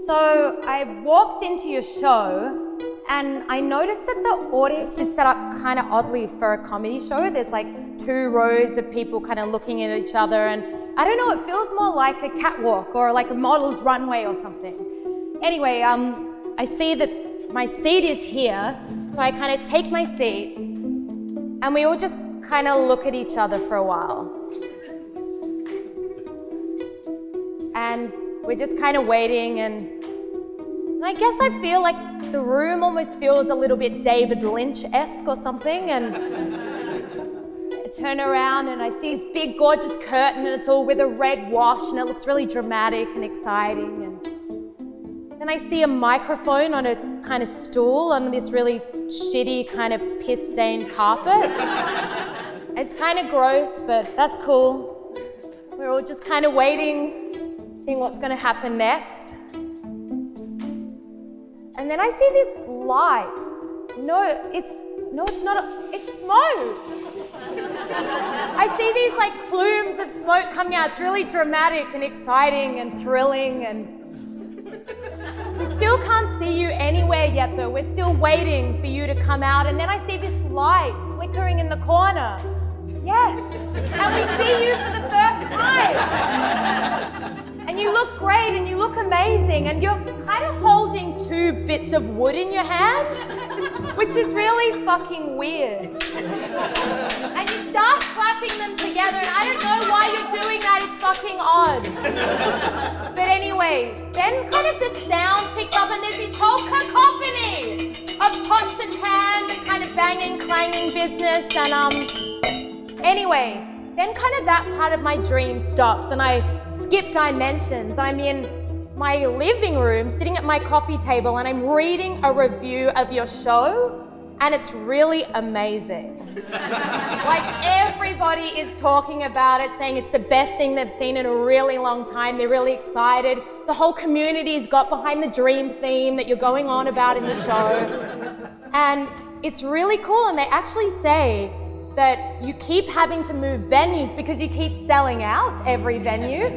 So I walked into your show and I noticed that the audience is set up kind of oddly for a comedy show. There's like 2 rows of people kind of looking at each other, and I don't know, it feels more like a catwalk or like a model's runway or something. Anyway, I see that my seat is here, so I kind of take my seat and we all just kind of look at each other for a while. And we're just kind of waiting, and I guess I feel like the room almost feels a little bit David Lynch-esque or something, and I turn around and I see this big gorgeous curtain and it's all with a red wash and it looks really dramatic and exciting, and then I see a microphone on a kind of stool on this really shitty kind of piss-stained carpet. It's kind of gross, but that's cool. We're all just kind of waiting, seeing what's going to happen next. And then I see this light. It's not, it's smoke. I see these like plumes of smoke coming out. It's really dramatic and exciting and thrilling, and we still can't see you anywhere yet though. We're still waiting for you to come out, and then I see this light flickering in the corner. Yes, and we see you for the first time. And you look great and you look amazing, and you're kind of holding 2 bits of wood in your hand, which is really fucking weird. And you start clapping them together, and I don't know why you're doing that, it's fucking odd. But anyway, then kind of the sound picks up and there's this whole cacophony of pots and pans and kind of banging, clanging business, and anyway, then kind of that part of my dream stops and I skip dimensions. I'm in my living room, sitting at my coffee table, and I'm reading a review of your show, and it's really amazing. Like, everybody is talking about it, saying it's the best thing they've seen in a really long time. They're really excited. The whole community's got behind the dream theme that you're going on about in the show. And it's really cool, and they actually say that you keep having to move venues because you keep selling out every venue.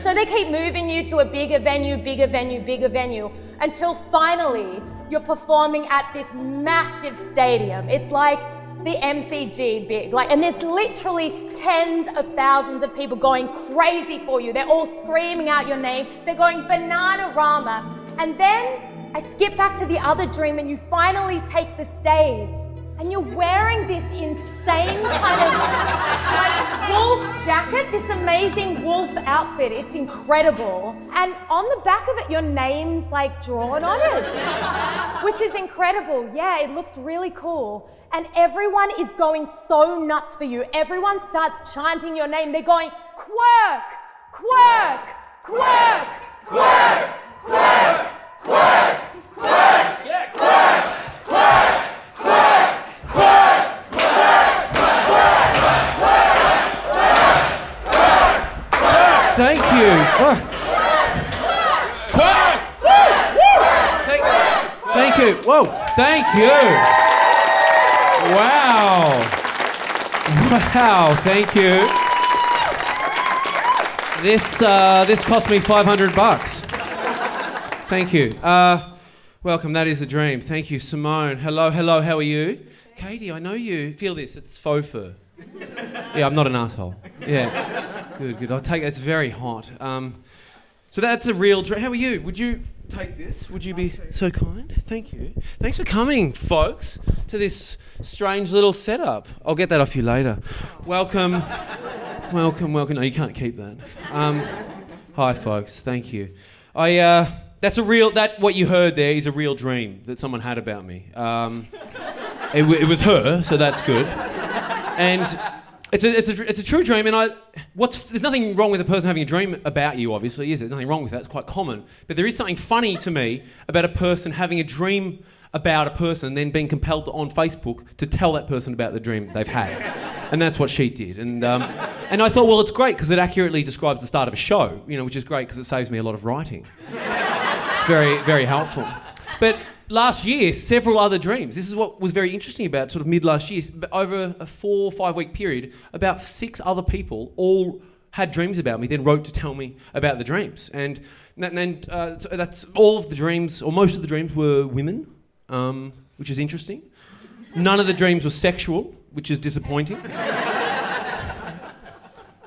So they keep moving you to a bigger venue, bigger venue, bigger venue, until finally you're performing at this massive stadium. It's like the MCG big, and there's literally tens of thousands of people going crazy for you. They're all screaming out your name. They're going banana-rama. And then I skip back to the other dream, and you finally take the stage. And you're wearing this insane kind of like wolf jacket, this amazing wolf outfit. It's incredible. And on the back of it, your name's like drawn on it, which is incredible. Yeah, it looks really cool. And everyone is going so nuts for you. Everyone starts chanting your name. They're going, Quirk, Quirk, Quirk, Quirk, Quirk, Quirk, Quirk, yeah, Quirk, Quirk. Thank you. Thank you. Whoa. Thank you. Wow. Wow. Thank you. This cost me $500. Thank you. Welcome. That is a dream. Thank you, Simone. Hello. How are you? Katie, I know you. Feel this. It's faux fur. Yeah, I'm not an asshole. Yeah. Good. I'll take it. It's very hot. So that's a real dream. How are you? Would you take this? Would you be so kind? Thank you. Thanks for coming, folks, to this strange little setup. I'll get that off you later. Welcome. No, you can't keep that. Hi, folks. Thank you. What you heard there is a real dream that someone had about me. It was her, so that's good. And it's a true dream, and there's nothing wrong with a person having a dream about you, obviously, is there? There's nothing wrong with that, it's quite common. But there is something funny to me about a person having a dream about a person and then being compelled on Facebook to tell that person about the dream they've had. And that's what she did. And I thought, well, it's great because it accurately describes the start of a show, which is great because it saves me a lot of writing. It's very, very helpful. But last year, several other dreams. This is what was very interesting about sort of mid last year. Over a 4 or 5 week period, about 6 other people all had dreams about me then wrote to tell me about the dreams. And so that's all of the dreams, or most of the dreams were women, which is interesting. None of the dreams were sexual, which is disappointing.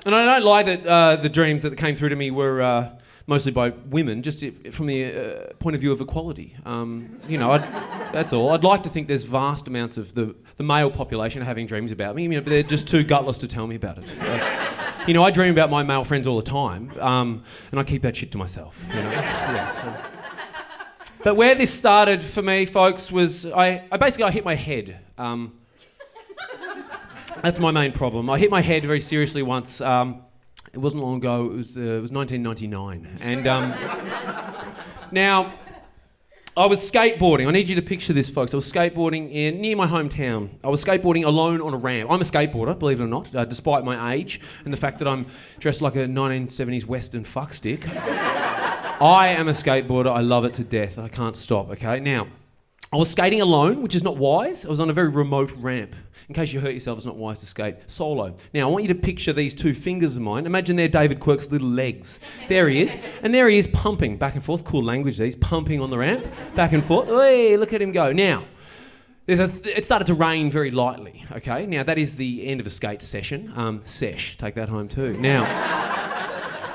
And I don't lie that the dreams that came through to me were mostly by women, just from the point of view of equality. That's all. I'd like to think there's vast amounts of the male population having dreams about me, but they're just too gutless to tell me about it. I dream about my male friends all the time, and I keep that shit to myself. But where this started for me, folks, was I hit my head. That's my main problem. I hit my head very seriously once. It wasn't long ago. It was 1999, and now I was skateboarding. I need you to picture this, folks. I was skateboarding near my hometown. I was skateboarding alone on a ramp. I'm a skateboarder, believe it or not, despite my age and the fact that I'm dressed like a 1970s Western fuckstick. I am a skateboarder. I love it to death. I can't stop. Okay, now I was skating alone, which is not wise. I was on a very remote ramp. In case you hurt yourself, it's not wise to skate solo. Now, I want you to picture these two fingers of mine. Imagine they're David Quirk's little legs. There he is. And there he is pumping back and forth. Cool language, these. Pumping on the ramp. Back and forth. Hey, look at him go. Now, it started to rain very lightly, okay? Now, that is the end of a skate session. Sesh. Take that home too. Now,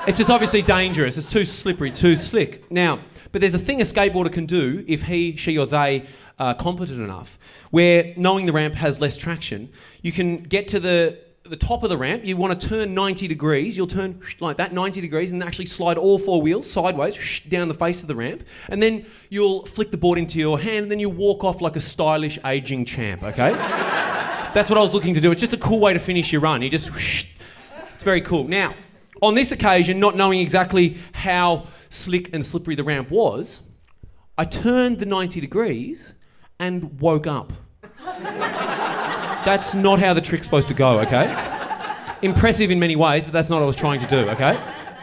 it's just obviously dangerous. It's too slippery, too slick. Now, but there's a thing a skateboarder can do if he, she or they are competent enough, where knowing the ramp has less traction, you can get to the top of the ramp, you want to turn 90 degrees, you'll turn like that, 90 degrees, and actually slide all four wheels sideways down the face of the ramp, and then you'll flick the board into your hand, and then you'll walk off like a stylish aging champ, okay? That's what I was looking to do. It's just a cool way to finish your run. You just, it's very cool. Now, on this occasion, not knowing exactly how slick and slippery the ramp was, I turned the 90 degrees and woke up. That's not how the trick's supposed to go, okay? Impressive in many ways, but that's not what I was trying to do, okay?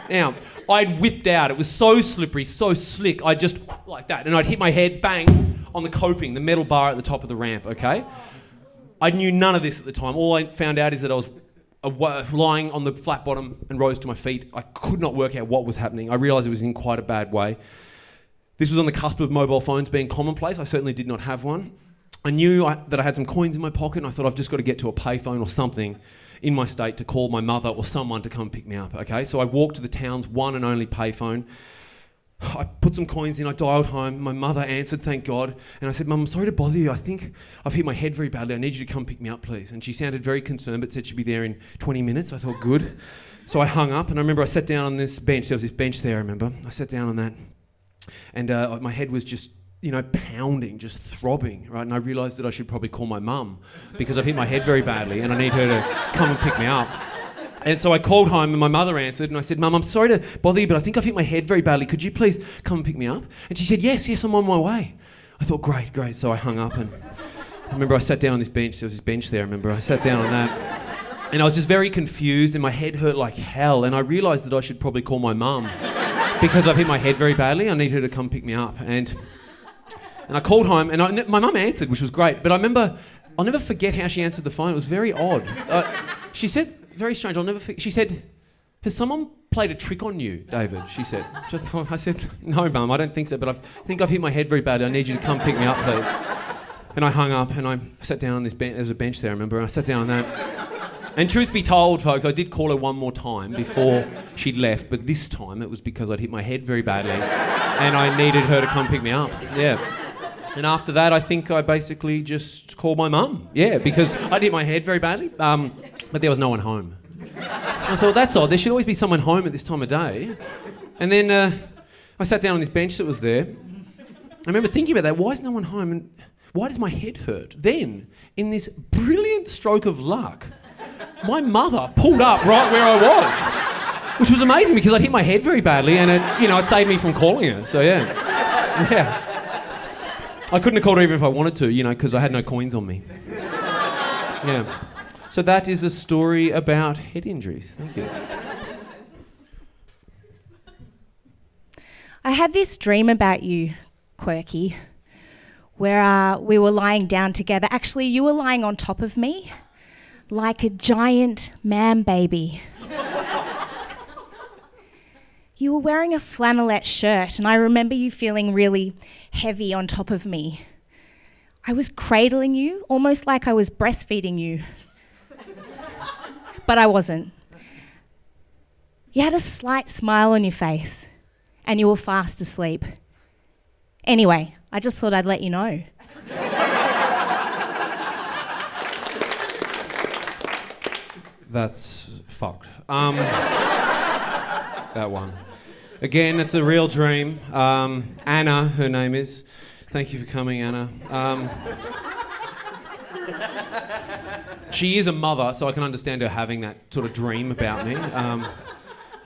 Now, I'd whipped out. It was so slippery, so slick, I'd just like that, and I'd hit my head, bang, on the coping, the metal bar at the top of the ramp, okay? I knew none of this at the time. All I found out is that I was lying on the flat bottom and rose to my feet. I could not work out what was happening. I realised it was in quite a bad way. This was on the cusp of mobile phones being commonplace. I certainly did not have one. I knew that I had some coins in my pocket, and I thought I've just got to get to a payphone or something in my state to call my mother or someone to come pick me up, okay? So I walked to the town's one and only payphone. I put some coins in, I dialed home. My mother answered, thank God. And I said, Mum, I'm sorry to bother you. I think I've hit my head very badly. I need you to come pick me up, please. And she sounded very concerned, but said she'd be there in 20 minutes. I thought, good. So I hung up, and I remember I sat down on this bench. There was this bench there, I remember. I sat down on that. And my head was just, pounding, just throbbing, right? And I realised that I should probably call my mum because I've hit my head very badly and I need her to come and pick me up. And so I called home and my mother answered and I said, Mum, I'm sorry to bother you, but I think I've hit my head very badly. Could you please come and pick me up? And she said, yes, I'm on my way. I thought, great. So I hung up and I remember I sat down on this bench. There was this bench there, I remember. I sat down on that and I was just very confused and my head hurt like hell. And I realised that I should probably call my mum because I've hit my head very badly. I need her to come pick me up. And I called home, and my mum answered, which was great. But I'll never forget how she answered the phone. It was very odd. She said, very strange, she said, has someone played a trick on you, David? She said. I said, no, Mum, I don't think so, but I think I've hit my head very badly. I need you to come pick me up, please. And I hung up, and I sat down on this bench. There was a bench there, I remember. And I sat down on that. And truth be told, folks, I did call her one more time before she'd left, but this time it was because I'd hit my head very badly, and I needed her to come pick me up. Yeah. And after that, I think I basically just called my mum. Yeah, because I'd hit my head very badly, but there was no one home. And I thought, that's odd. There should always be someone home at this time of day. And then I sat down on this bench that was there. I remember thinking about that. Why is no one home? And why does my head hurt? Then, in this brilliant stroke of luck, my mother pulled up right where I was, which was amazing because I'd hit my head very badly and it saved me from calling her. So, yeah. I couldn't have called her even if I wanted to, because I had no coins on me. Yeah. So that is a story about head injuries. Thank you. I had this dream about you, Quirky, where we were lying down together. Actually, you were lying on top of me like a giant man baby. You were wearing a flannelette shirt, and I remember you feeling really heavy on top of me. I was cradling you, almost like I was breastfeeding you. But I wasn't. You had a slight smile on your face, and you were fast asleep. Anyway, I just thought I'd let you know. That's fucked. That one. Again, it's a real dream. Anna, her name is. Thank you for coming, Anna. She is a mother, so I can understand her having that sort of dream about me.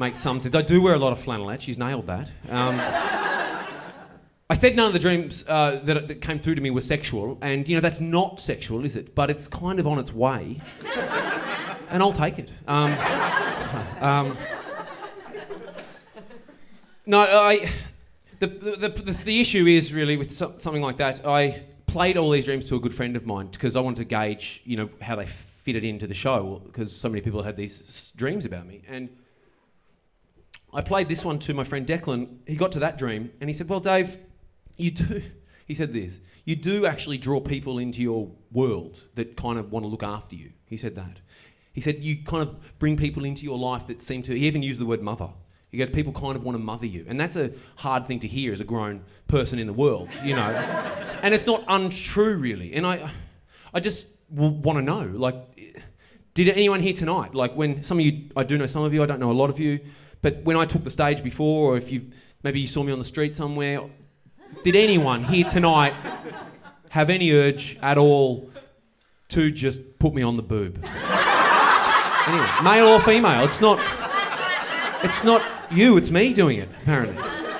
Makes some sense. I do wear a lot of flannelette. She's nailed that. I said none of the dreams that came through to me were sexual, and that's not sexual, is it? But it's kind of on its way, and I'll take it. No, the issue is really with something like that. I played all these dreams to a good friend of mine because I wanted to gauge, how they fitted into the show because so many people had these dreams about me. And I played this one to my friend Declan. He got to that dream and he said, "Well, Dave, you do." He said this: "You do actually draw people into your world that kind of want to look after you." He said that. He said you kind of bring people into your life that seem to. He even used the word mother. He goes, people kind of want to mother you. And that's a hard thing to hear as a grown person in the world, And it's not untrue, really. And I just want to know, did anyone here tonight, when some of you, I do know some of you, I don't know a lot of you, but when I took the stage before, or if maybe you saw me on the street somewhere, did anyone here tonight have any urge at all to just put me on the boob? Anyway, male or female, it's not you, it's me doing it, apparently.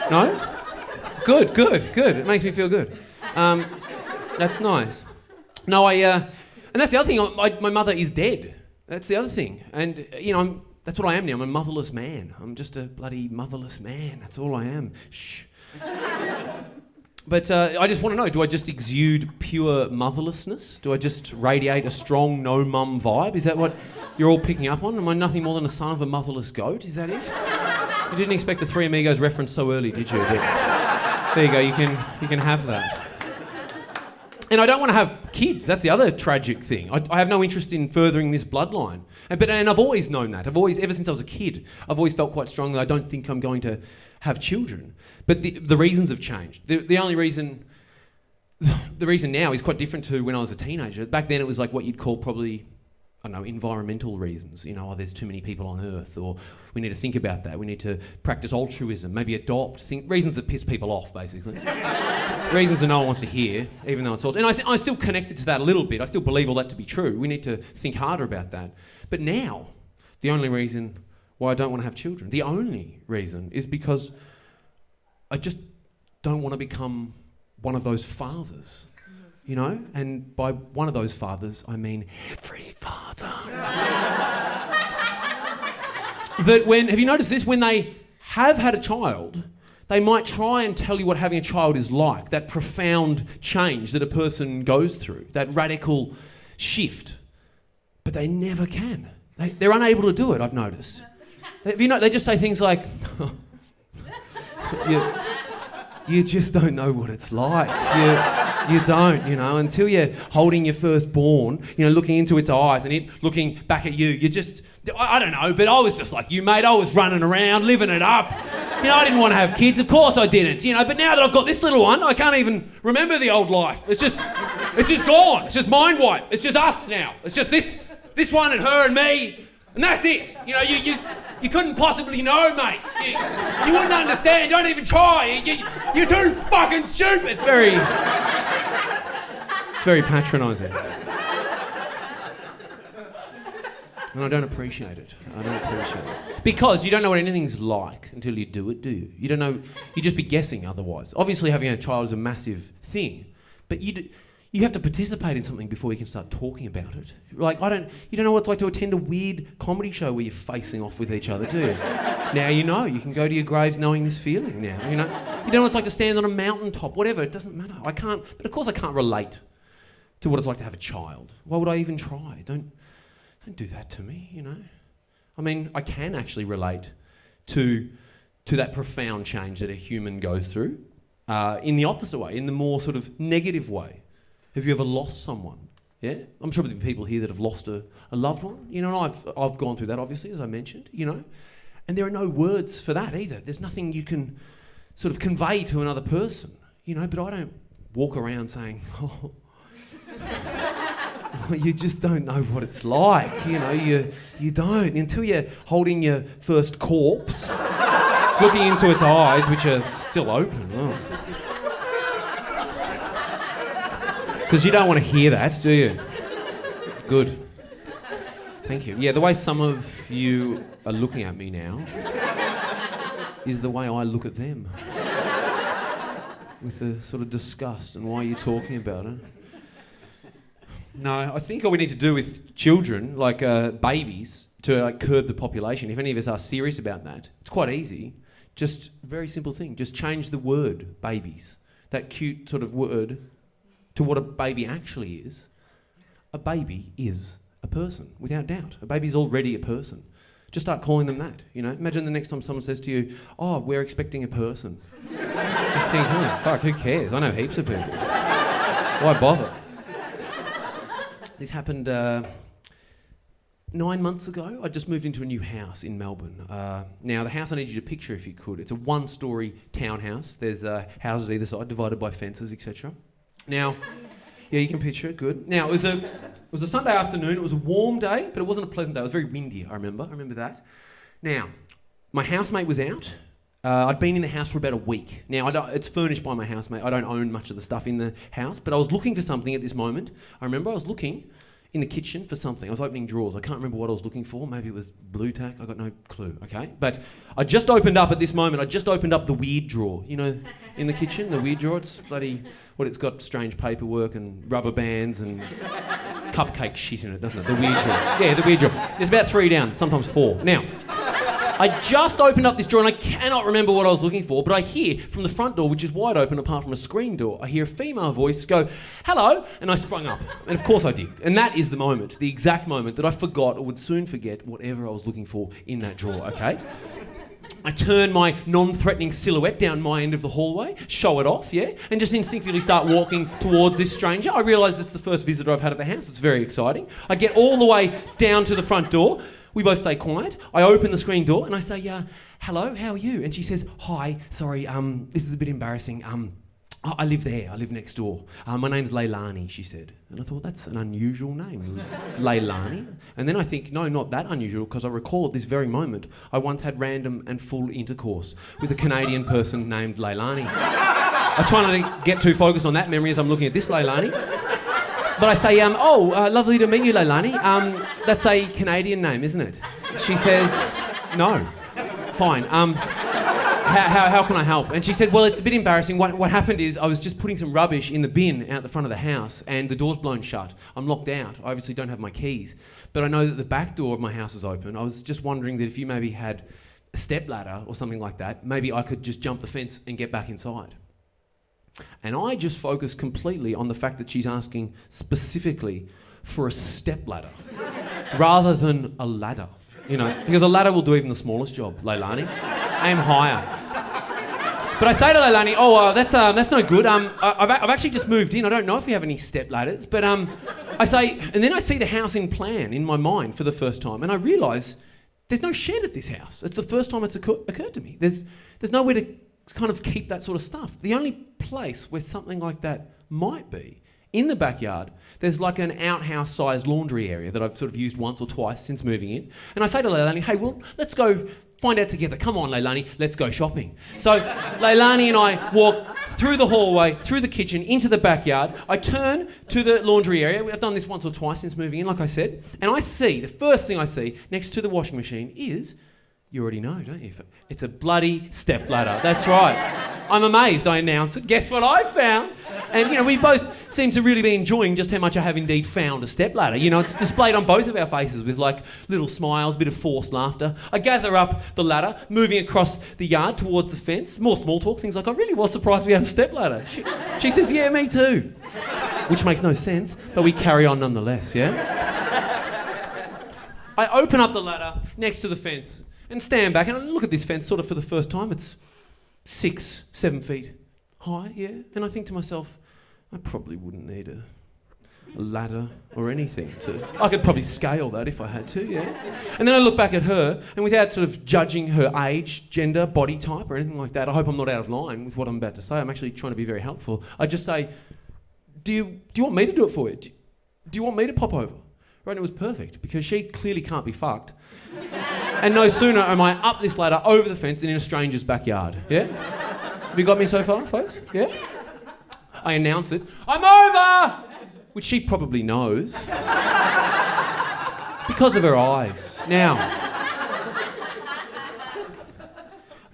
No? Good. It makes me feel good. That's nice. No, and that's the other thing, my mother is dead. That's the other thing. And, that's what I am now. I'm a motherless man. I'm just a bloody motherless man. That's all I am. Shh. But I just want to know, do I just exude pure motherlessness? Do I just radiate a strong no-mum vibe? Is that what you're all picking up on? Am I nothing more than a son of a motherless goat? Is that it? You didn't expect the Three Amigos reference so early, did you? But there you go, you can have that. And I don't want to have kids. That's the other tragic thing. I have no interest in furthering this bloodline. And I've always known that. Ever since I was a kid, I've always felt quite strongly I don't think I'm going to have children. But the reasons have changed. The reason now is quite different to when I was a teenager. Back then it was like what you'd call probably, I don't know, environmental reasons. There's too many people on Earth, or we need to think about that. We need to practice altruism, maybe adopt. Reasons that piss people off, basically. Reasons that no one wants to hear, even though it's all... And I'm still connected to that a little bit. I still believe all that to be true. We need to think harder about that. But now, the only reason why I don't want to have children, the only reason, is because I just don't want to become one of those fathers. And by one of those fathers, I mean every father. That have you noticed this? When they have had a child, they might try and tell you what having a child is like, that profound change that a person goes through, that radical shift. But they never can. They're unable to do it, I've noticed. They just say things like, you just don't know what it's like. You don't, until you're holding your firstborn, looking into its eyes and it looking back at you, you just, I don't know, but I was just like you, mate. I was running around, living it up. I didn't want to have kids, of course I didn't, but now that I've got this little one, I can't even remember the old life. It's just gone. It's just mind wipe. It's just us now. It's just this one and her and me, and that's it. You couldn't possibly know, mate. You wouldn't understand. Don't even try. You're too fucking stupid. It's very patronising. And I don't appreciate it. Because you don't know what anything's like until you do it, do you? You don't know. You'd just be guessing otherwise. Obviously, having a child is a massive thing, but you have to participate in something before you can start talking about it. You don't know what it's like to attend a weird comedy show where you're facing off with each other, do you? Now you can go to your graves knowing this feeling now, You don't know what it's like to stand on a mountaintop, whatever, it doesn't matter. But of course I can't relate to what it's like to have a child. Why would I even try? Don't do that to me, I mean, I can actually relate to to that profound change that a human goes through in the opposite way, in the more sort of negative way. Have you ever lost someone? Yeah? I'm sure there'll be people here that have lost a loved one. You know, and I've gone through that, obviously, as I mentioned, you know. And there are no words for that either. There's nothing you can sort of convey to another person, you know, but I don't walk around saying, oh, you just don't know what it's like, you know, you don't, until you're holding your first corpse, looking into its eyes, which are still open. Because you don't want to hear that, do you? Good. Thank you. Yeah, the way some of you are looking at me now is the way I look at them. With a sort of disgust, and why are you talking about it? No, I think all we need to do with children, like babies, to curb the population, if any of us are serious about that, it's quite easy. Just a very simple thing. Just change the word babies. That cute sort of word to what a baby actually is. A baby is a person, without doubt. A baby's already a person. Just start calling them that, you know. Imagine the next time someone says to you, oh, we're expecting a person. You think, oh, fuck, who cares? I know heaps of people. Why bother? This happened 9 months ago. I just moved into a new house in Melbourne. Now, the house I need you to picture, if you could, it's a one-storey townhouse. There's houses either side, divided by fences, etc. Now, yeah, you can picture it, good. Now, it was a Sunday afternoon. It was a warm day, but it wasn't a pleasant day. It was very windy, I remember that. Now, my housemate was out. I'd been in the house for about a week. Now, it's furnished by my housemate. I don't own much of the stuff in the house, but I was looking for something at this moment. I remember I was looking in the kitchen for something. I was opening drawers. I can't remember what I was looking for. Maybe it was blue tack. I got no clue, okay? But I just opened up the weird drawer, you know, in the kitchen, the weird drawer. It's bloody, it's got strange paperwork and rubber bands and cupcake shit in it, doesn't it? The weird drawer. Yeah, the weird drawer. There's about 3 down, sometimes 4. Now, I just opened up this drawer and I cannot remember what I was looking for, but I hear from the front door, which is wide open apart from a screen door, I hear a female voice go, hello, and I sprung up. And of course I did. And that is the moment, the exact moment that I forgot or would soon forget whatever I was looking for in that drawer, okay? I turn my non-threatening silhouette down my end of the hallway, show it off, yeah, and just instinctively start walking towards this stranger. I realise it's the first visitor I've had at the house. It's very exciting. I get all the way down to the front door. We both stay quiet. I open the screen door and I say, hello, how are you? And she says, hi, sorry, this is a bit embarrassing. I live there. I live next door. My name's Leilani, she said. And I thought, that's an unusual name, Leilani. And then I think, no, not that unusual, because I recall at this very moment, I once had random and full intercourse with a Canadian person named Leilani. I try not to get too focused on that memory as I'm looking at this Leilani. But I say, lovely to meet you, Leilani. That's a Canadian name, isn't it? She says, no. Fine. How can I help? And she said, well, it's a bit embarrassing. What happened is I was just putting some rubbish in the bin out the front of the house and the door's blown shut. I'm locked out. I obviously don't have my keys. But I know that the back door of my house is open. I was just wondering that if you maybe had a stepladder or something like that, maybe I could just jump the fence and get back inside. And I just focus completely on the fact that she's asking specifically for a stepladder rather than a ladder, you know, because a ladder will do even the smallest job, Leilani. Aim higher. But I say to Leilani, that's no good. I've actually just moved in. I don't know if we have any step ladders, but I say, and then I see the house in plan in my mind for the first time, and I realise there's no shed at this house. It's the first time it's occurred to me. There's nowhere to kind of keep that sort of stuff. The only place where something like that might be, in the backyard, there's like an outhouse-sized laundry area that I've sort of used once or twice since moving in. And I say to Leilani, hey, well, let's go find out together. Come on, Leilani, let's go shopping. So Leilani and I walk through the hallway, through the kitchen, into the backyard. I turn to the laundry area. I've done this once or twice since moving in, like I said. And I see, the first thing I see next to the washing machine is, you already know, don't you? It's a bloody stepladder. That's right. I'm amazed, I announce it. Guess what I found? And, you know, we both seem to really be enjoying just how much I have indeed found a stepladder. You know, it's displayed on both of our faces with, like, little smiles, a bit of forced laughter. I gather up the ladder, moving across the yard towards the fence. More small talk, things like, I really was surprised we had a stepladder. She says, yeah, me too. Which makes no sense, but we carry on nonetheless, yeah? I open up the ladder next to the fence. and stand back and I look at this fence sort of for the first time. It's 6, 7 feet high, yeah. And I think to myself, I probably wouldn't need a ladder or anything I could probably scale that if I had to, yeah. And then I look back at her, and without sort of judging her age, gender, body type or anything like that, I hope I'm not out of line with what I'm about to say. I'm actually trying to be very helpful. I just say, do you want me to do it for you? Do you want me to pop over? Right, and it was perfect, because she clearly can't be fucked. And no sooner am I up this ladder, over the fence, and in a stranger's backyard, yeah? Have you got me so far, folks? Yeah? I announce it, I'm over! Which she probably knows. Because of her eyes. Now,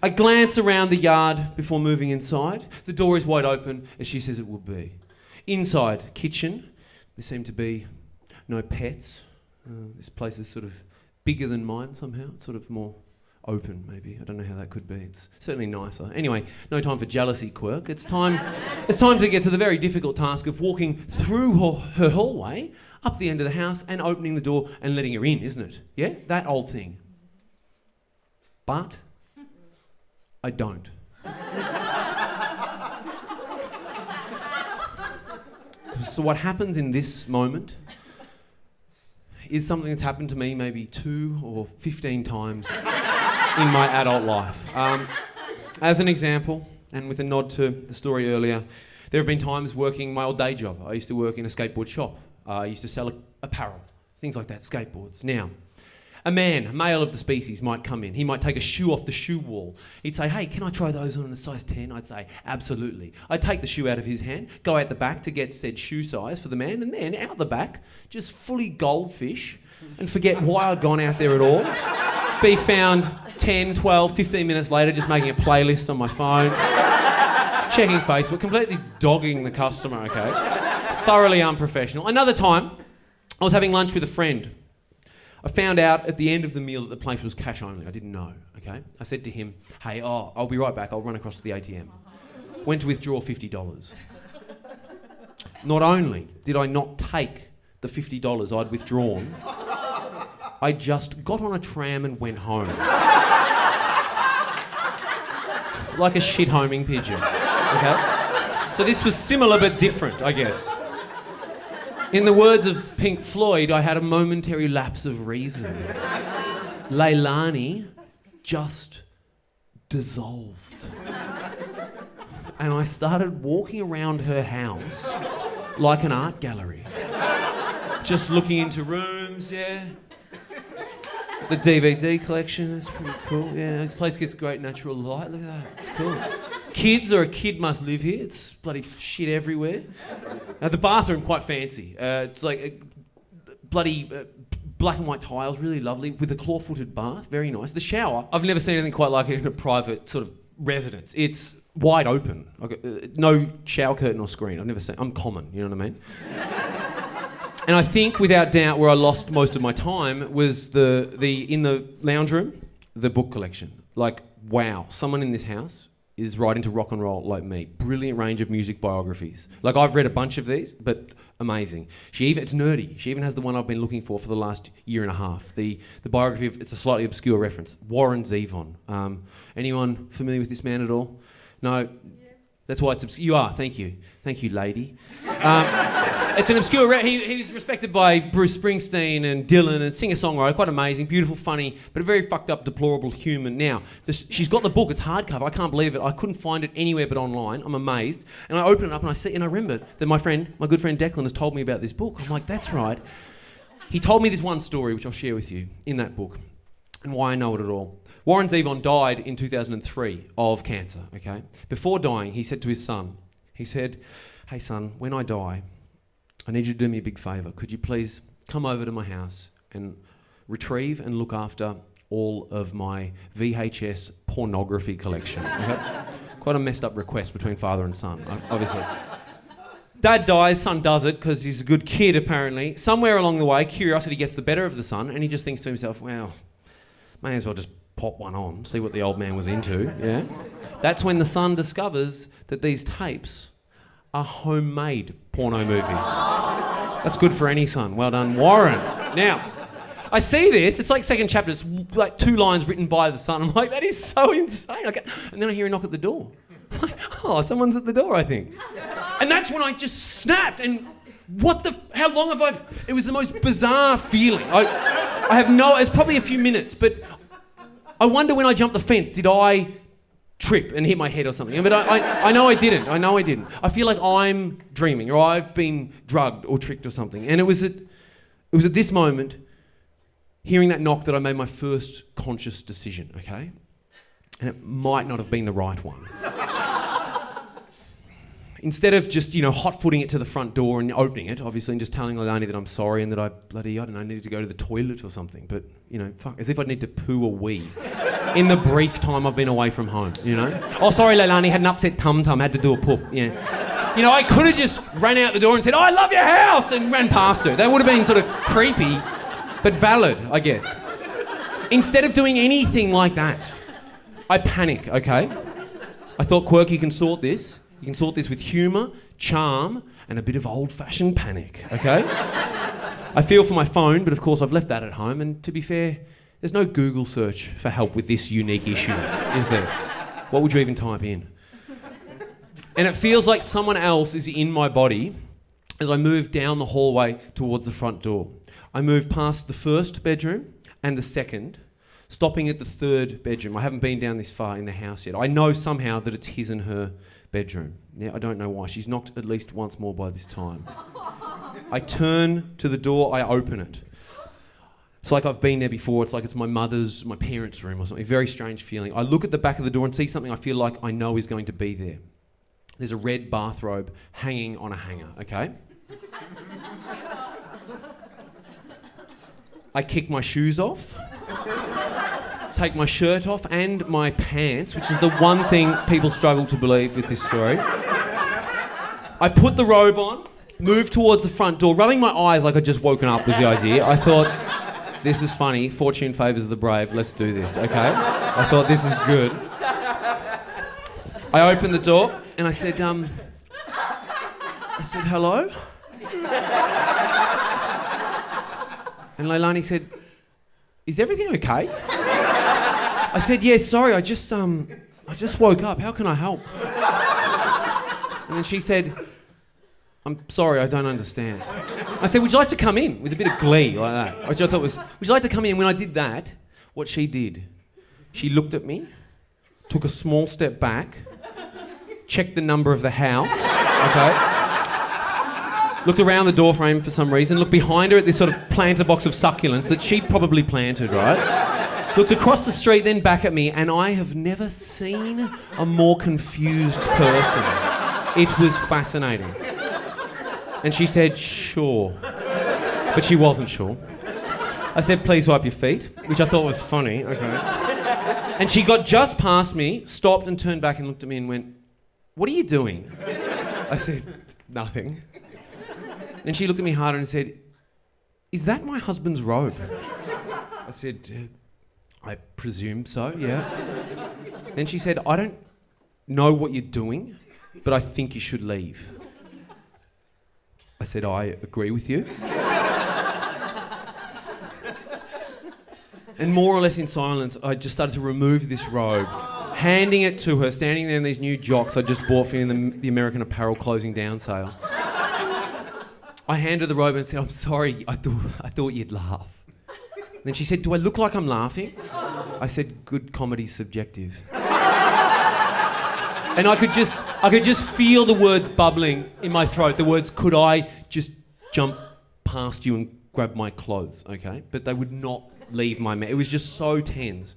I glance around the yard before moving inside. The door is wide open, as she says it will be. Inside, kitchen. There seem to be no pets. This place is sort of bigger than mine somehow. It's sort of more open, maybe. I don't know how that could be. It's certainly nicer. Anyway, no time for jealousy, Quirk. It's time to get to the very difficult task of walking through her hallway, up the end of the house, and opening the door and letting her in, isn't it? Yeah? That old thing. But I don't. So what happens in this moment is something that's happened to me maybe 2 or 15 times in my adult life. As an example, and with a nod to the story earlier, there have been times working my old day job. I used to work in a skateboard shop. I used to sell apparel, things like that, skateboards. Now, a male of the species, might come in. He might take a shoe off the shoe wall. He'd say, hey, can I try those on a size 10? I'd say, absolutely. I'd take the shoe out of his hand, go out the back to get said shoe size for the man, and then out the back, just fully goldfish, and forget why I'd gone out there at all. Be found 10, 12, 15 minutes later just making a playlist on my phone, checking Facebook, completely dogging the customer, okay? Thoroughly unprofessional. Another time, I was having lunch with a friend. I found out at the end of the meal that the place was cash only. I didn't know, okay? I said to him, hey, I'll be right back. I'll run across to the ATM. Went to withdraw $50. Not only did I not take the $50 I'd withdrawn, I just got on a tram and went home. Like a shit-homing pigeon, okay? So this was similar but different, I guess. In the words of Pink Floyd, I had a momentary lapse of reason. Leilani just dissolved. And I started walking around her house like an art gallery. Just looking into rooms, yeah. The DVD collection, that's pretty cool. Yeah, this place gets great natural light. Look at that, it's cool. Kids or a kid must live here. It's bloody shit everywhere. The bathroom, quite fancy. It's like bloody black and white tiles, really lovely, with a claw-footed bath, very nice. The shower, I've never seen anything quite like it in a private sort of residence. It's wide open, no shower curtain or screen. I've never seen. I'm common, you know what I mean? And I think, without doubt, where I lost most of my time was the in the lounge room, the book collection. Like, wow, someone in this house is right into rock and roll like me. Brilliant range of music biographies. Like, I've read a bunch of these, but amazing. It's nerdy. She even has the one I've been looking for the last year and a half. The biography of, it's a slightly obscure reference, Warren Zevon. Anyone familiar with this man at all? No? That's why it's obscure. You are, thank you. Thank you, lady. It's an obscure... He's respected by Bruce Springsteen and Dylan and singer-songwriter, quite amazing, beautiful, funny, but a very fucked up, deplorable human. Now, she's got the book, it's hardcover, I can't believe it. I couldn't find it anywhere but online. I'm amazed. And I open it up and I remember that my good friend Declan has told me about this book. I'm like, that's right. He told me this one story, which I'll share with you, in that book, and why I know it at all. Warren Zevon died in 2003 of cancer, okay? Before dying, he said to his son, he said, hey son, when I die, I need you to do me a big favour. Could you please come over to my house and retrieve and look after all of my VHS pornography collection? Okay? Quite a messed up request between father and son, obviously. Dad dies, son does it because he's a good kid apparently. Somewhere along the way, curiosity gets the better of the son and he just thinks to himself, well, may as well just pop one on, see what the old man was into, yeah? That's when the son discovers that these tapes are homemade porno movies. That's good for any son. Well done, Warren. Now, I see this. It's like second chapter. It's like 2 lines written by the son. I'm like, that is so insane. And then I hear a knock at the door. I'm like, oh, someone's at the door, I think. And that's when I just snapped. And how long have I... It was the most bizarre feeling. I have no... It's probably a few minutes, but I wonder when I jumped the fence, did I trip and hit my head or something? But I know I didn't. I feel like I'm dreaming, or I've been drugged or tricked or something. And it was at this moment, hearing that knock, that I made my first conscious decision, okay? And it might not have been the right one. Instead of just, hot-footing it to the front door and opening it, obviously, and just telling Leilani that I'm sorry and that I needed to go to the toilet or something. But, as if I'd need to poo or wee in the brief time I've been away from home, Oh, sorry, Leilani, had an upset tum-tum, had to do a poop, yeah. I could have just ran out the door and said, I love your house, and ran past her. That would have been sort of creepy, but valid, I guess. Instead of doing anything like that, I panic, okay? I thought, Quirk, you can sort this. You can sort this with humour, charm, and a bit of old-fashioned panic, okay? I feel for my phone, but of course I've left that at home, and to be fair, there's no Google search for help with this unique issue, is there? What would you even type in? And it feels like someone else is in my body as I move down the hallway towards the front door. I move past the first bedroom and the second, stopping at the third bedroom. I haven't been down this far in the house yet. I know somehow that it's his and her bedroom. Yeah, I don't know why. She's knocked at least once more by this time. I turn to the door, I open it. It's like I've been there before. It's like it's my parents' room or something. Very strange feeling. I look at the back of the door and see something I feel like I know is going to be there. There's a red bathrobe hanging on a hanger, okay? I kick my shoes off, take my shirt off and my pants, which is the one thing people struggle to believe with this story. I put the robe on, move towards the front door, rubbing my eyes like I'd just woken up was the idea. I thought, this is funny, fortune favours the brave, let's do this, okay? I thought, this is good. I opened the door and I said, hello? And Leilani said, is everything okay? I said, yeah, sorry, I just woke up. How can I help? And then she said, I'm sorry, I don't understand. I said, would you like to come in? With a bit of glee like that. Which I thought was, would you like to come in? And when I did that, what she did, she looked at me, took a small step back, checked the number of the house, okay? Looked around the doorframe for some reason, looked behind her at this sort of planter box of succulents that she'd probably planted, right? Looked across the street, then back at me, and I have never seen a more confused person. It was fascinating. And she said, sure. But she wasn't sure. I said, please wipe your feet, which I thought was funny, okay. And she got just past me, stopped and turned back and looked at me and went, what are you doing? I said, nothing. And she looked at me harder and said, is that my husband's robe? I said, I presume so, yeah. Then she said, I don't know what you're doing, but I think you should leave. I said, I agree with you. And more or less in silence, I just started to remove this robe, handing it to her, standing there in these new jocks I just bought for the American Apparel closing down sale. I handed her the robe and said, I'm sorry, I thought you'd laugh. Then she said, do I look like I'm laughing? I said, good comedy's subjective. And I could just feel the words bubbling in my throat. The words, could I just jump past you and grab my clothes, okay? But they would not leave my mouth. It was just so tense.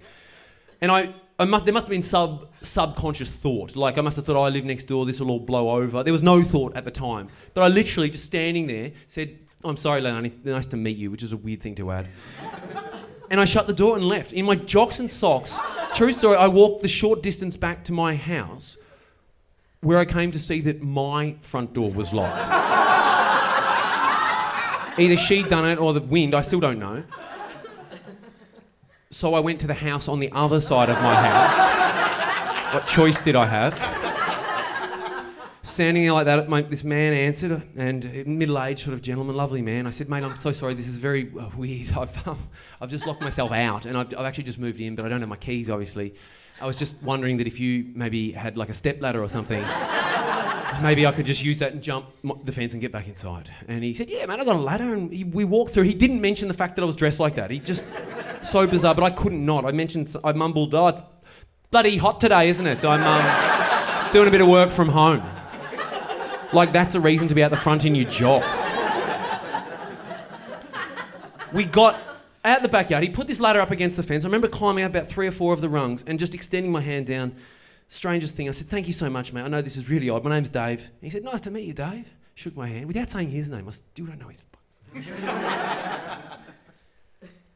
And there must have been subconscious thought. Like I must have thought, I live next door, this will all blow over. There was no thought at the time. But I literally, just standing there, said, I'm sorry, Leilani, nice to meet you, which is a weird thing to add. And I shut the door and left. In my jocks and socks, true story, I walked the short distance back to my house where I came to see that my front door was locked. Either she'd done it or the wind, I still don't know. So I went to the house on the other side of my house. What choice did I have? standing there like that, this man answered, and middle-aged sort of gentleman, lovely man. I said, mate, I'm so sorry, this is very weird. I've just locked myself out, and I've actually just moved in, but I don't have my keys, obviously. I was just wondering that if you maybe had like a stepladder or something, maybe I could just use that and jump the fence and get back inside. And he said, yeah, man, I got a ladder. And we walked through. He didn't mention the fact that I was dressed like that. He just, so bizarre, but I couldn't not. I mumbled, oh, it's bloody hot today, isn't it? I'm doing a bit of work from home. Like, that's a reason to be out the front in your jocks. We got out the backyard. He put this ladder up against the fence. I remember climbing up about 3 or 4 of the rungs and just extending my hand down. Strangest thing. I said, thank you so much, mate. I know this is really odd. My name's Dave. And he said, nice to meet you, Dave. Shook my hand without saying his name. I still don't know his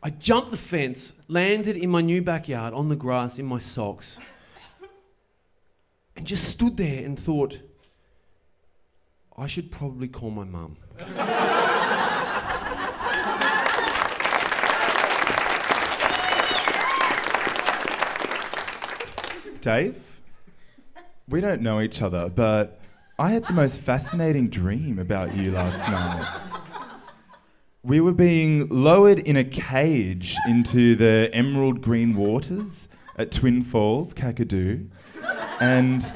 I jumped the fence, landed in my new backyard on the grass in my socks, and just stood there and thought, I should probably call my mum. Dave, we don't know each other, but I had the most fascinating dream about you last night. We were being lowered in a cage into the emerald green waters at Twin Falls, Kakadu, and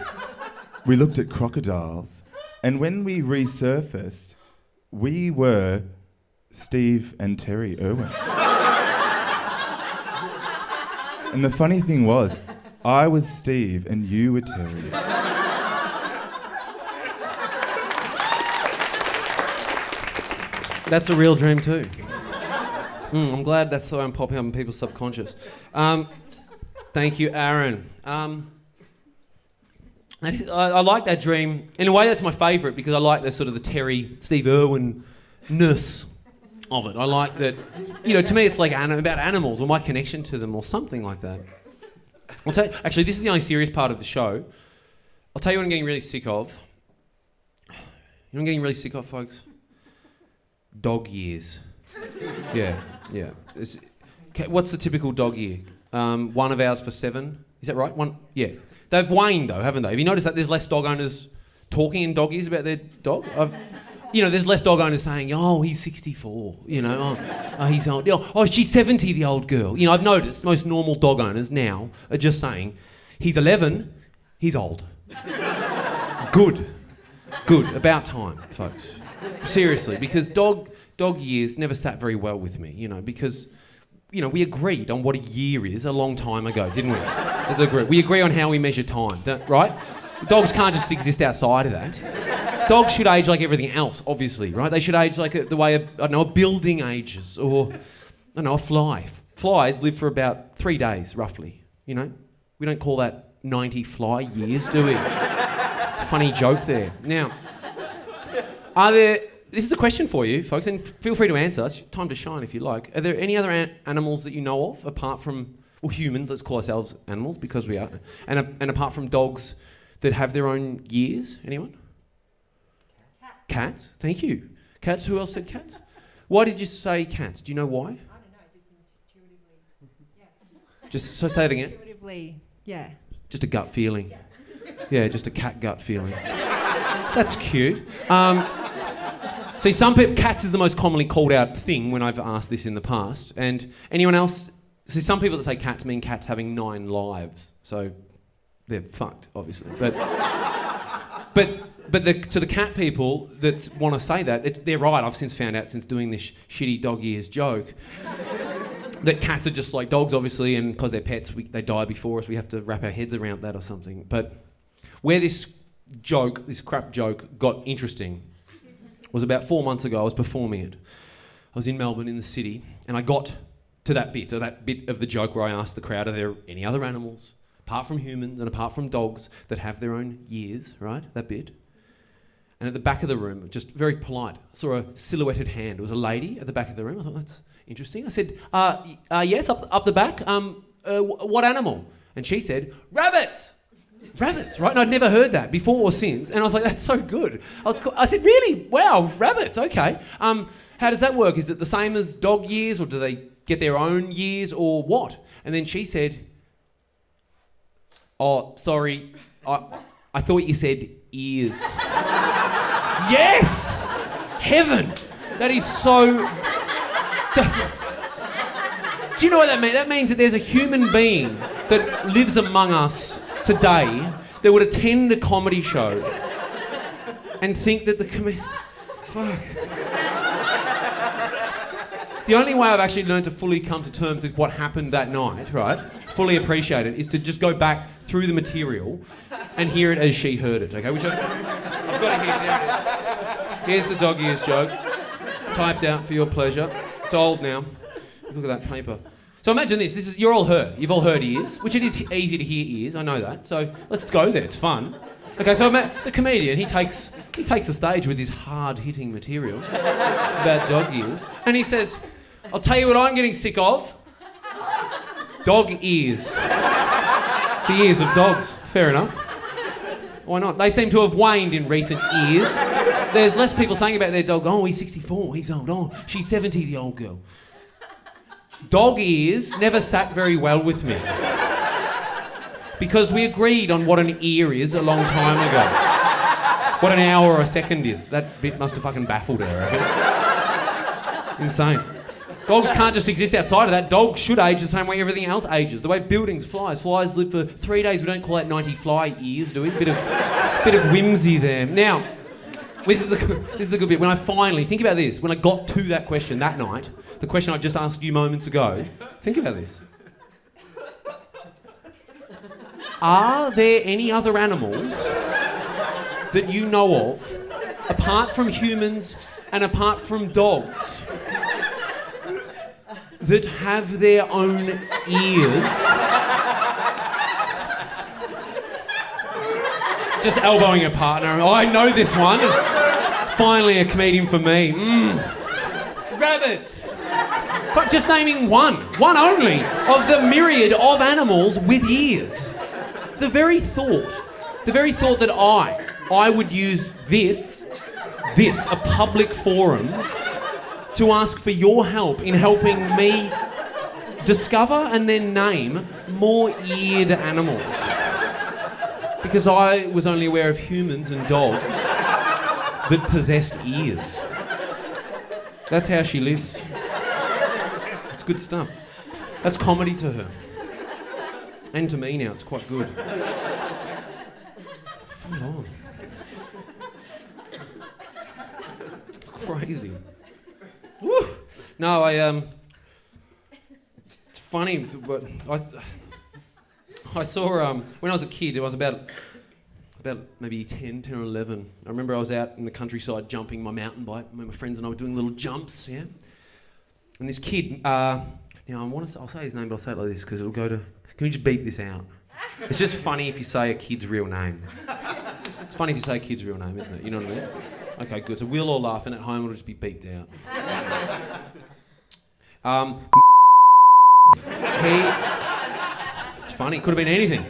we looked at crocodiles. And when we resurfaced, we were Steve and Terry Irwin. And the funny thing was, I was Steve and you were Terry. That's a real dream too. I'm glad that's so popping up in people's subconscious. Thank you, Aaron. I like that dream. In a way, that's my favourite because I like the sort of the Terry, Steve Irwin-ness of it. I like that, to me it's like about animals or my connection to them or something like that. I'll tell you, actually, this is the only serious part of the show. I'll tell you what I'm getting really sick of. You know what I'm getting really sick of, folks? Dog years. Yeah. What's the typical dog year? 1 of ours for 7. Is that right? 1. Yeah. They've waned though, haven't they? Have you noticed that there's less dog owners talking in dog years about their dog? There's less dog owners saying, oh, he's 64, oh, he's old. Oh, she's 70, the old girl. I've noticed most normal dog owners now are just saying, he's 11, he's old. Good. About time, folks. Seriously, because dog years never sat very well with me, because, we agreed on what a year is a long time ago, didn't we? We agree on how we measure time, right? Dogs can't just exist outside of that. Dogs should age like everything else, obviously, right? They should age like the way a building ages, or a fly. Flies live for about 3 days, roughly. We don't call that 90 fly years, do we? Funny joke there. Now, this is the question for you, folks, and feel free to answer. It's time to shine if you like. Are there any other animals that you know of, apart from, humans, let's call ourselves animals because we are, and apart from dogs that have their own years? Anyone? Cats. Thank you. Cats. Who else said cats? Why did you say cats? Do you know why? I don't know, just intuitively. Yeah. Just so say it again. Intuitively, yeah. Just a gut feeling. Yeah, just a cat gut feeling. That's cute. See, some people, cats is the most commonly called out thing when I've asked this in the past. And anyone else? See, some people that say cats mean cats having 9 lives. So they're fucked, obviously. But to the cat people that want to say that, they're right. I've since found out, since doing this shitty dog years joke, that cats are just like dogs, obviously, and because they're pets, they die before us. We have to wrap our heads around that or something. But where this crap joke, got interesting was about 4 months ago. I was performing it. I was in Melbourne, in the city, and I got to that bit of the joke where I asked the crowd, are there any other animals, apart from humans and apart from dogs, that have their own years, right? That bit. And at the back of the room, just very polite, I saw a silhouetted hand. It was a lady at the back of the room. I thought, that's interesting. I said, yes, up the back. What animal? And she said, rabbits. Rabbits, right? And I'd never heard that before or since. And I was like, that's so good. I said, really? Wow, rabbits, okay. How does that work? Is it the same as dog years, or do they get their own years, or what? And then she said, oh, sorry, I thought you said ears. Yes! Heaven! That is so... Do you know what that means? That means that there's a human being that lives among us today that would attend a comedy show and think that the Fuck. The only way I've actually learned to fully come to terms with what happened that night, right, fully appreciate it, is to just go back through the material and hear it as she heard it, okay? Which I've got to hear. There it is. Here's the dog ears joke, typed out for your pleasure. It's old now. Look at that paper. So imagine this. This is you're all heard. You've all heard ears, which it is easy to hear ears. I know that. So let's go there. It's fun. Okay. So the comedian he takes the stage with his hard-hitting material about dog ears, and he says, "I'll tell you what I'm getting sick of. Dog ears. The ears of dogs. Fair enough. Why not? They seem to have waned in recent years. There's less people saying about their dog, oh, he's 64, he's old. Oh, she's 70, the old girl. Dog ears never sat very well with me. Because we agreed on what an ear is a long time ago. What an hour or a second is. That bit must have fucking baffled her, I reckon. Insane. Dogs can't just exist outside of that. Dogs should age the same way everything else ages. The way buildings, flies live for 3 days. We don't call that 90 fly years, do we? Bit of whimsy there. Now, this is the good bit. When I finally, think about this, when I got to that question that night, the question I just asked you moments ago, think about this. Are there any other animals that you know of, apart from humans and apart from dogs, that have their own ears? Just elbowing a partner. Oh, I know this one. Finally a comedian for me. Rabbits. Fuck, just naming one only, of the myriad of animals with ears. The very thought that I would use this, a public forum, to ask for your help in helping me discover and then name more eared animals. Because I was only aware of humans and dogs that possessed ears. That's how she lives. It's good stuff. That's comedy to her. And to me now, it's quite good. Full on. It's crazy. Woo! No, it's funny, but I saw, when I was a kid, I was about maybe 10 or 11. I remember I was out in the countryside jumping my mountain bike. My friends and I were doing little jumps, yeah? And this kid, I'll say his name, but I'll say it like this because it'll go to... Can we just beep this out? It's just funny if you say a kid's real name. It's funny if you say a kid's real name, isn't it? You know what I mean? Okay, good. So we'll all laugh, and at home it'll just be beeped out. It's funny. Could have been anything.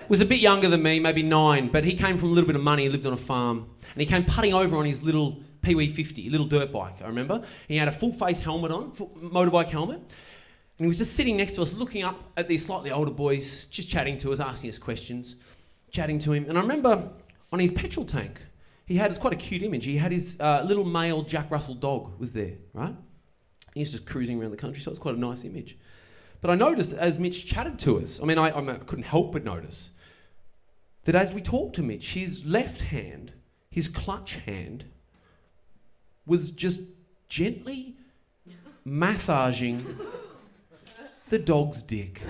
Was a bit younger than me, maybe 9, but he came from a little bit of money. He lived on a farm, and he came putting over on his little Pee-wee 50, little dirt bike, I remember. He had a full-face helmet on, motorbike helmet, and he was just sitting next to us, looking up at these slightly older boys, just chatting to us, asking us questions, chatting to him. And I remember on his petrol tank, it's quite a cute image. He had his little male Jack Russell dog was there, right? He was just cruising around the country, so it's quite a nice image. But I noticed as Mitch chatted to us, I couldn't help but notice that as we talked to Mitch, his left hand, his clutch hand, was just gently massaging the dog's dick.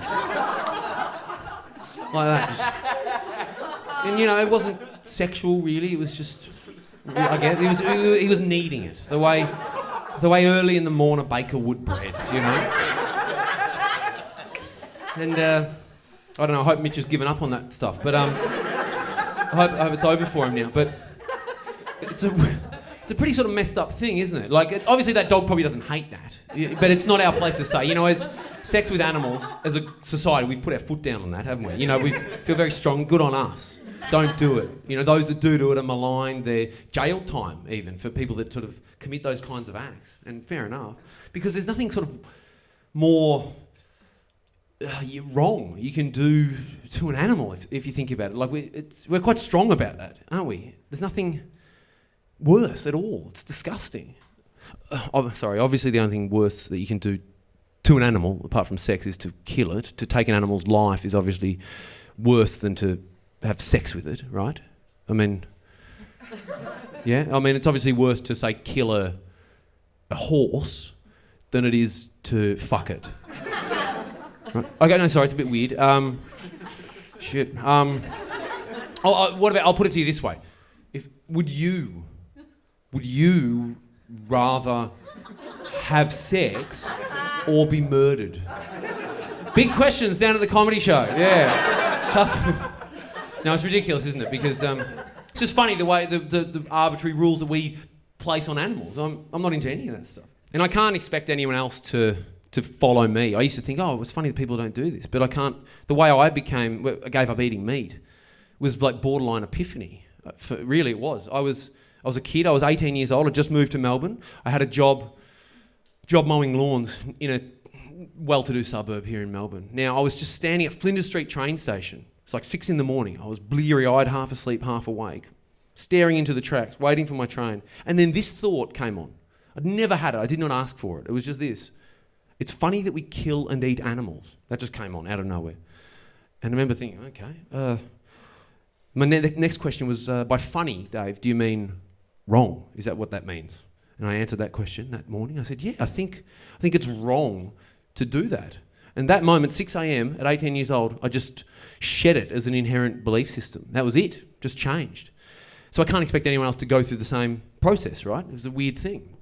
Like that. And it wasn't sexual really, it was just, I guess, he was kneading it. The way early in the morning a baker would bread, And I don't know, I hope Mitch has given up on that stuff, but I hope it's over for him now. But it's a pretty sort of messed up thing, isn't it? Like, obviously that dog probably doesn't hate that, but it's not our place to say. As sex with animals, as a society, we've put our foot down on that, haven't we? We feel very strong. Good on us. Don't do it. Those that do it are maligned. They're jail time, even, for people that sort of commit those kinds of acts. And fair enough. Because there's nothing sort of more you're wrong. You can do to an animal if you think about it. Like we're quite strong about that, aren't we? There's nothing worse at all. It's disgusting. Obviously the only thing worse that you can do to an animal, apart from sex, is to kill it. To take an animal's life is obviously worse than to have sex with it, right? I mean, yeah? I mean, it's obviously worse to, say, kill a horse than it is to fuck it. Right? Okay, no, sorry, it's a bit weird. Shit. What about, I'll put it to you this way. Would you rather have sex or be murdered? Big questions down at the comedy show. Yeah. Tough. No, it's ridiculous, isn't it? Because it's just funny the way the arbitrary rules that we place on animals. I'm not into any of that stuff. And I can't expect anyone else to follow me. I used to think, oh, it's funny that people don't do this. But I can't... The way I gave up eating meat was like borderline epiphany. Really, it was. I was a kid. I was 18 years old. I just moved to Melbourne. I had a job mowing lawns in a well-to-do suburb here in Melbourne. Now, I was just standing at Flinders Street train station. It's like 6 a.m. I was bleary-eyed, half asleep, half awake, staring into the tracks, waiting for my train. And then this thought came on. I'd never had it. I did not ask for it. It was just this. It's funny that we kill and eat animals. That just came on out of nowhere. And I remember thinking, okay. My next question was, by funny, Dave, do you mean wrong? Is that what that means? And I answered that question that morning. I said, yeah, I think it's wrong to do that. And that moment, 6 a.m. at 18 years old, I just shed it as an inherent belief system. That was it. Just changed. So I can't expect anyone else to go through the same process, right? It was a weird thing.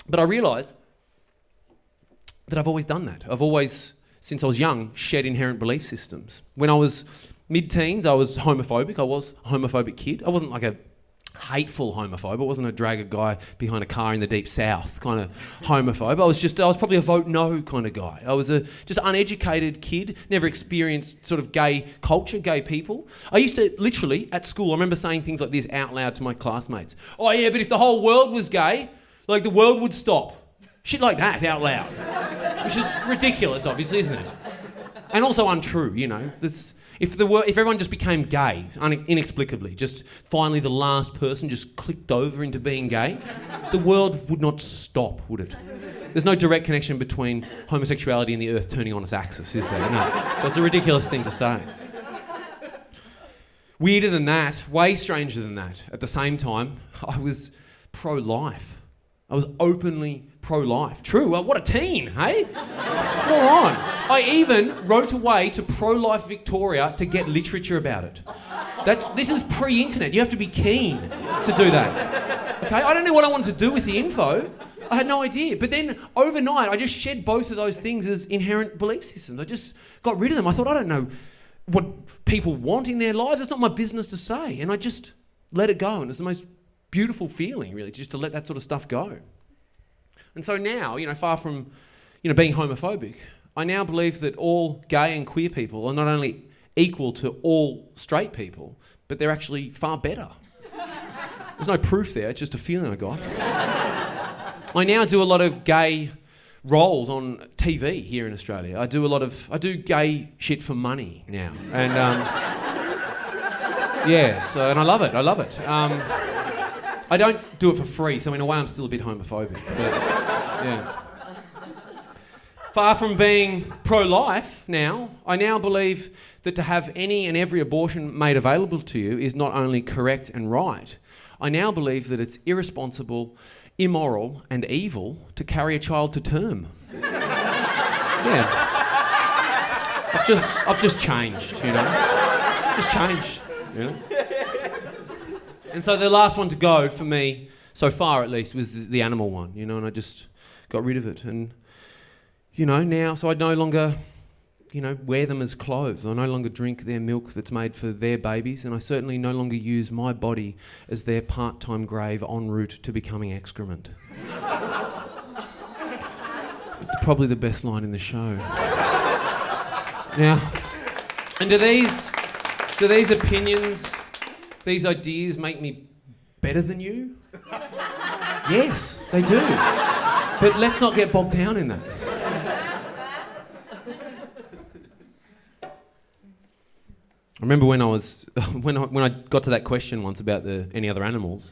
But I realised that I've always done that. I've always, since I was young, shed inherent belief systems. When I was mid-teens, I was homophobic. I was a homophobic kid. I wasn't like a hateful homophobe. I wasn't a drag a guy behind a car in the deep south kind of homophobe. I was probably a vote no kind of guy. I was a just uneducated kid, never experienced sort of gay culture, gay people. I used to literally, at school, I remember saying things like this out loud to my classmates. Oh yeah, but if the whole world was gay, like the world would stop. Shit like that out loud. Which is ridiculous, obviously, isn't it? And also untrue, you know. If everyone just became gay, inexplicably, just finally the last person just clicked over into being gay, the world would not stop, would it? There's no direct connection between homosexuality and the earth turning on its axis, is there? No. So it's a ridiculous thing to say. Weirder than that, way stranger than that, at the same time, I was pro-life. I was openly pro-life. True, well, what a teen, hey? Moron. I even wrote away to Pro-Life Victoria to get literature about it. This is pre-internet. You have to be keen to do that. Okay, I don't know what I wanted to do with the info. I had no idea. But then overnight, I just shed both of those things as inherent belief systems. I just got rid of them. I thought, I don't know what people want in their lives. It's not my business to say. And I just let it go. And it's the most beautiful feeling, really, just to let that sort of stuff go. And so now, you know, far from, you know, being homophobic, I now believe that all gay and queer people are not only equal to all straight people, but they're actually far better. There's no proof there, it's just a feeling I got. I now do a lot of gay roles on TV here in Australia. I do gay shit for money now. And, yeah, so, and I love it. I don't do it for free, so in a way I'm still a bit homophobic. But, yeah. Far from being pro-life now, I now believe that to have any and every abortion made available to you is not only correct and right. I now believe that it's irresponsible, immoral and evil to carry a child to term. Yeah. I've just changed, you know. Just changed, you know. And so the last one to go for me, so far at least, was the animal one, you know, and I just got rid of it. And, you know, now, so I no longer, you know, wear them as clothes. I no longer drink their milk that's made for their babies, and I certainly no longer use my body as their part-time grave en route to becoming excrement. It's probably the best line in the show. Now, and do these opinions, these ideas make me better than you? Yes, they do. But let's not get bogged down in that. I remember when I was when I got to that question once about any other animals.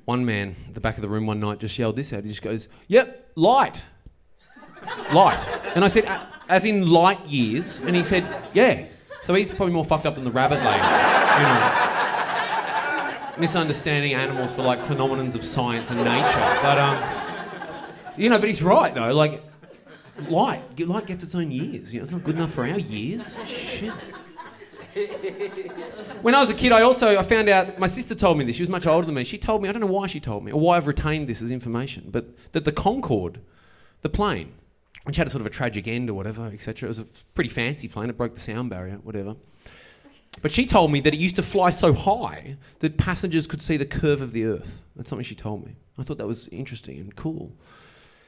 One man at the back of the room one night just yelled this out. He just goes, "Yep, light, light." And I said, "As in light years?" And he said, "Yeah." So he's probably more fucked up than the rabbit lady, misunderstanding animals for like phenomenons of science and nature. But but he's right though. Like, light gets its own years. It's not good enough for our years. Shit. When I was a kid, I found out, my sister told me this, she was much older than me, she told me, I don't know why she told me, or why I've retained this as information, but that the Concorde, the plane, which had a sort of a tragic end or whatever, etc., it was a pretty fancy plane, it broke the sound barrier, whatever. But she told me that it used to fly so high that passengers could see the curve of the earth. That's something she told me. I thought that was interesting and cool.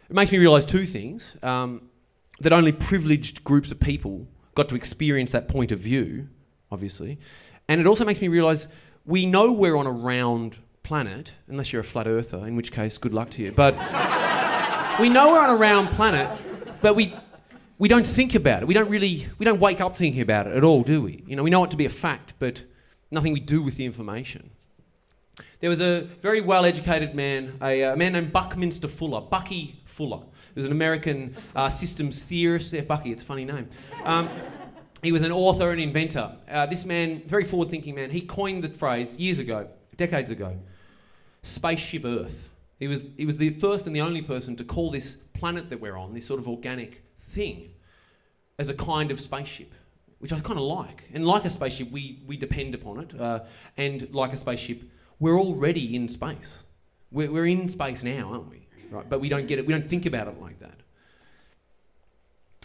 It makes me realise two things, that only privileged groups of people got to experience that point of view, obviously. And it also makes me realise we know we're on a round planet, unless you're a flat earther, in which case, good luck to you. But we know we're on a round planet, but we don't think about it. We don't wake up thinking about it at all, do we? We know it to be a fact, but nothing we do with the information. There was a very well-educated man, a man named Buckminster Fuller, Bucky Fuller. He was an American systems theorist. There, Bucky, it's a funny name. He was an author and inventor. This man, very forward-thinking man, he coined the phrase years ago, decades ago, spaceship Earth. He was the first and the only person to call this planet that we're on, this sort of organic thing, as a kind of spaceship, which I kind of like. And like a spaceship, we depend upon it. And like a spaceship, we're already in space. We're in space now, aren't we? Right? But we don't get it. We don't think about it like that.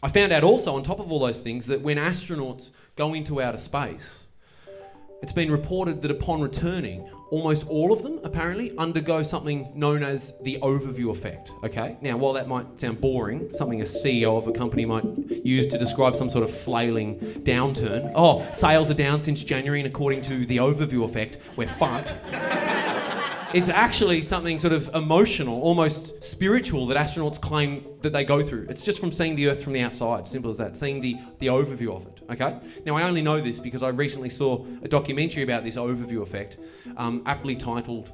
I found out also, on top of all those things, that when astronauts go into outer space, it's been reported that upon returning, almost all of them, apparently, undergo something known as the overview effect, okay? Now, while that might sound boring, something a CEO of a company might use to describe some sort of flailing downturn. Oh, sales are down since January, and according to the overview effect, we're fucked. It's actually something sort of emotional, almost spiritual, that astronauts claim that they go through. It's just from seeing the Earth from the outside, simple as that, seeing the overview of it, okay? Now, I only know this because I recently saw a documentary about this overview effect, aptly titled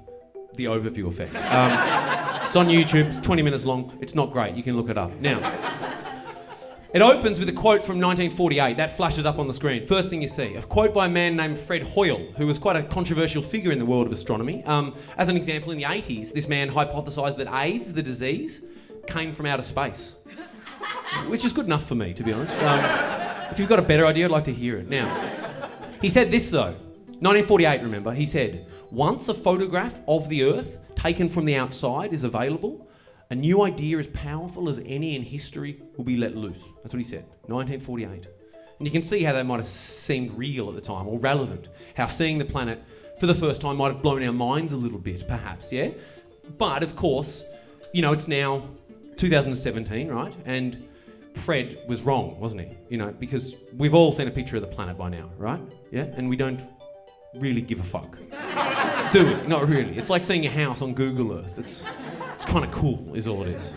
The Overview Effect. It's on YouTube, it's 20 minutes long, it's not great, you can look it up. Now, it opens with a quote from 1948. That flashes up on the screen. First thing you see, a quote by a man named Fred Hoyle, who was quite a controversial figure in the world of astronomy. As an example, in the 80s, this man hypothesised that AIDS, the disease, came from outer space. Which is good enough for me, to be honest. If you've got a better idea, I'd like to hear it. Now, he said this though. 1948, remember, he said, "Once a photograph of the Earth taken from the outside is available, a new idea as powerful as any in history will be let loose." That's what he said, 1948. And you can see how that might have seemed real at the time, or relevant. How seeing the planet for the first time might have blown our minds a little bit, perhaps, yeah? But, of course, it's now 2017, right? And Fred was wrong, wasn't he? Because we've all seen a picture of the planet by now, right? Yeah? And we don't really give a fuck. Do we? Not really. It's like seeing a house on Google Earth. It's kind of cool, is all it is.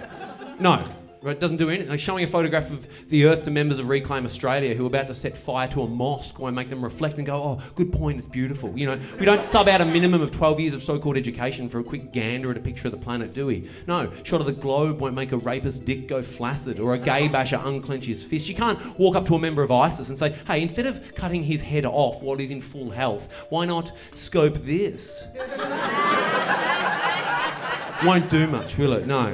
No, right, it doesn't do anything. Like showing a photograph of the Earth to members of Reclaim Australia who are about to set fire to a mosque won't make them reflect and go, "Oh, good point, it's beautiful." We don't sub out a minimum of 12 years of so-called education for a quick gander at a picture of the planet, do we? No, shot of the globe won't make a rapist's dick go flaccid or a gay basher unclench his fist. You can't walk up to a member of ISIS and say, "Hey, instead of cutting his head off while he's in full health, why not scope this?" Won't do much, will it? No.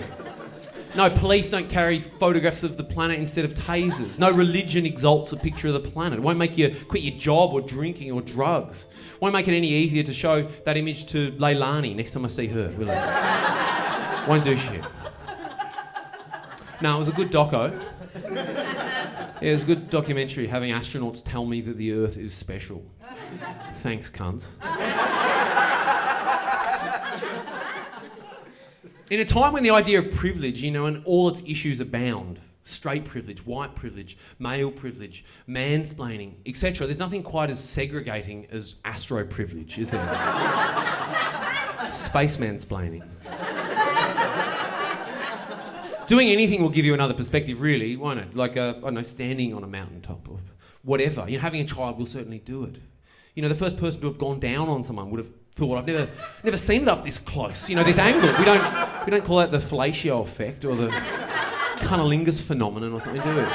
No, police don't carry photographs of the planet instead of tasers. No religion exalts a picture of the planet. It won't make you quit your job or drinking or drugs. Won't make it any easier to show that image to Leilani next time I see her, will it? Won't do shit. No, it was a good doco. Yeah, it was a good documentary having astronauts tell me that the Earth is special. Thanks, cunts. In a time when the idea of privilege, and all its issues abound, straight privilege, white privilege, male privilege, mansplaining, etc., there's nothing quite as segregating as astro privilege, is there? Space mansplaining. Doing anything will give you another perspective, really, won't it? Like, standing on a mountaintop or whatever. You know, having a child will certainly do it. You know, the first person to have gone down on someone would have thought, I've never seen it up this close. You know, this angle. We don't call that the fellatio effect or the cunnilingus phenomenon or something, do we?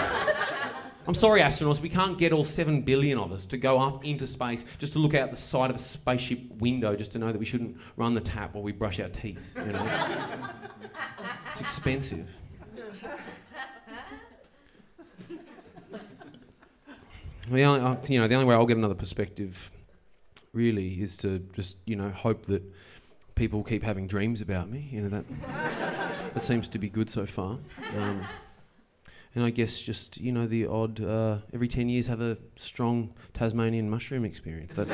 I'm sorry, astronauts, we can't get all 7 billion of us to go up into space just to look out the side of a spaceship window just to know that we shouldn't run the tap while we brush our teeth, you know? It's expensive. The only way I'll get another perspective really is to just, you know, hope that people keep having dreams about me. You know, that seems to be good so far. And I guess just, you know, the odd, every 10 years have a strong Tasmanian mushroom experience. That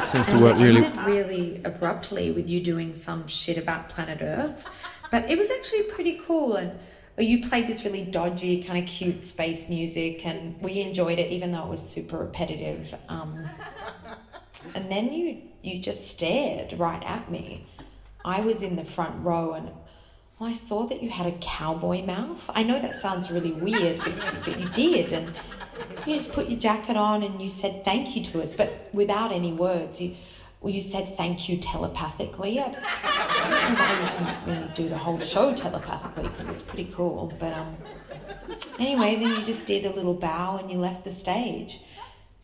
seems to work really. It ended really abruptly with you doing some shit about planet Earth, but it was actually pretty cool. And you played this really dodgy, kind of cute space music, and we enjoyed it even though it was super repetitive. And then you just stared right at me. I was in the front row and I saw that you had a cowboy mouth. I know that sounds really weird, but you did. And you just put your jacket on and you said thank you to us, but without any words. You said thank you telepathically. I don't know why you didn't really do the whole show telepathically because it's pretty cool. But anyway, then you just did a little bow and you left the stage.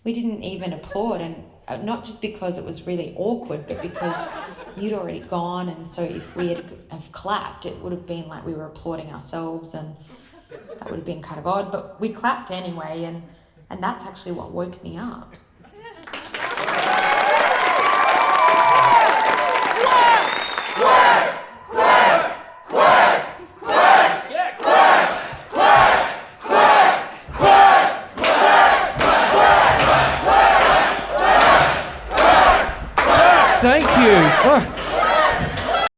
We didn't even applaud, and not just because it was really awkward, but because you'd already gone, and so if we have clapped, it would have been like we were applauding ourselves, and that would have been kind of odd. But we clapped anyway, and that's actually what woke me up.